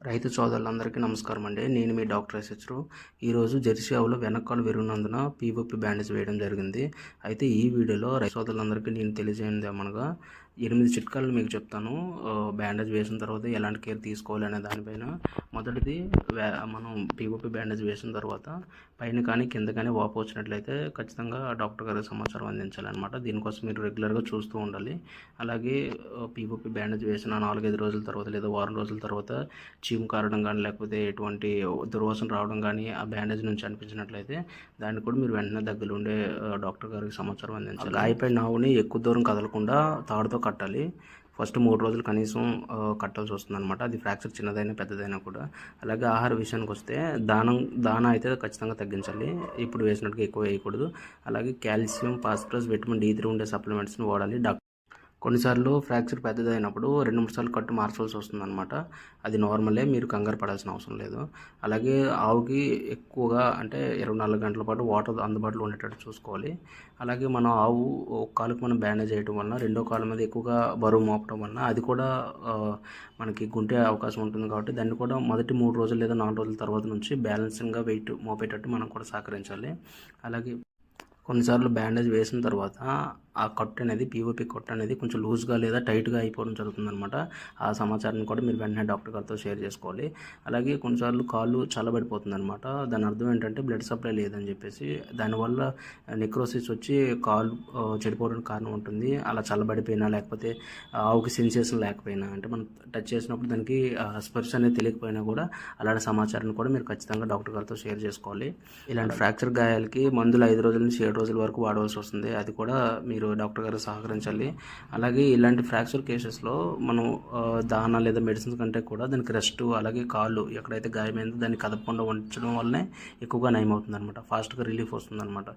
రైతు సోదరులందరికీ నమస్కారం అండి. నేను మీ డాక్టర్ ఎస్హెచ్‌రు. ఈరోజు జెర్సీ ఆవులో వెనకాల విరిగినందున పీఓపీ బ్యాండేజ్ వేయడం జరిగింది. అయితే ఈ వీడియోలో రైతు సోదరులందరికీ నేను తెలియజేయంది ఏమనగా 8 చిట్కాలు మీకు చెప్తాను. బ్యాండేజ్ వేసిన తర్వాత ఎలాంటి కేర్ తీసుకోవాలి అనే దానిపైన. మొదటిది మనం పీఓపీ బ్యాండేజ్ వేసిన తర్వాత పైన కానీ కింద కానీ వాపు వచ్చినట్లయితే ఖచ్చితంగా డాక్టర్ గారికి సమాచారం అందించాలన్నమాట. దీనికోసం మీరు రెగ్యులర్గా చూస్తూ ఉండాలి. అలాగే పీఓపీ బ్యాండేజ్ వేసిన 4-5 రోజుల తర్వాత లేదా వారం రోజుల తర్వాత చీము కారడం కానీ లేకపోతే ఎటువంటి దుర్వాసన రావడం కానీ ఆ బ్యాండేజ్ నుంచి అనిపించినట్లయితే దాన్ని కూడా మీరు వెంటనే దగ్గరలో డాక్టర్ గారికి సమాచారం అందించాలి. గాయపడిన ఆవుని ఎక్కువ దూరం కదలకుండా తాడుతో కట్టాలి. ఫస్ట్ 3 రోజులు కనీసం కట్టాల్సి వస్తుంది అనమాట. అది ఫ్రాక్చర్ చిన్నదైనా పెద్దదైనా కూడా. అలాగే ఆహార విషయానికి వస్తే దానా అయితే ఖచ్చితంగా తగ్గించాలి. ఇప్పుడు వేసినట్టుగా ఎక్కువ వేయకూడదు. అలాగే కాల్షియం, ఫాస్ఫరస్, విటమిన్ D3 ఉండే సప్లిమెంట్స్ని వాడాలి. కొన్నిసార్లు ఫ్రాక్చర్ పెద్దదైనప్పుడు 2-3 సార్లు కట్టు మార్చాల్సి వస్తుందన్నమాట. అది నార్మలే, మీరు కంగారు పడాల్సిన అవసరం లేదు. అలాగే ఆవుకి ఎక్కువగా అంటే 24 గంటల పాటు వాటర్ అందుబాటులో ఉండేటట్టు చూసుకోవాలి. అలాగే మన ఆవు ఒక కాలుకి మనం బ్యాండేజ్ చేయడం వలన రెండో కాలు మీద ఎక్కువగా బరువు మోపడం వలన అది కూడా మనకి గుంటే అవకాశం ఉంటుంది. కాబట్టి దాన్ని కూడా మొదటి 3 రోజులు లేదా 4 రోజుల తర్వాత నుంచి బ్యాలెన్సింగ్గా వెయిట్ మోపేటట్టు మనం కూడా సహకరించాలి. అలాగే కొన్నిసార్లు బ్యాండేజ్ వేసిన తర్వాత ఆ కట్ అనేది పీఓపీ కట్ అనేది కొంచెం లూజ్గా లేదా టైట్గా అయిపోవడం జరుగుతుందన్నమాట. ఆ సమాచారాన్ని కూడా మీరు వెంటనే డాక్టర్ గారితో షేర్ చేసుకోవాలి. అలాగే కొన్నిసార్లు కాళ్ళు చల్లబడిపోతుందన్నమాట. దాని అర్థం ఏంటంటే బ్లడ్ సప్లై లేదని చెప్పేసి. దానివల్ల నెక్రోసిస్ వచ్చి కాలు చెడిపోవడానికి కారణం ఉంటుంది. అలా చల్లబడిపోయినా లేకపోతే ఆవుకి సెన్సేషన్ లేకపోయినా అంటే మనం టచ్ చేసినప్పుడు దానికి స్పర్శ అనేది తెలియకపోయినా కూడా అలాంటి సమాచారాన్ని కూడా మీరు ఖచ్చితంగా డాక్టర్ గారితో షేర్ చేసుకోవాలి. ఇలాంటి ఫ్రాక్చర్ గాయాలకి మందులు 5 రోజుల నుంచి 7 రోజుల వరకు వాడవలసి వస్తుంది. అది కూడా మీరు డాక్టర్ గారు సహకరించాలి. అలాగే ఇలాంటి ఫ్రాక్చర్ కేసెస్లో మనం దానా లేదా మెడిసిన్స్ కంటే కూడా దానికి రెస్ట్, అలాగే కాళ్ళు ఎక్కడైతే గాయమైందో దాన్ని కదపకుండా ఉంచడం వల్లనే ఎక్కువగా నయం అవుతుంది అనమాట. ఫాస్ట్గా రిలీఫ్ వస్తుంది అనమాట.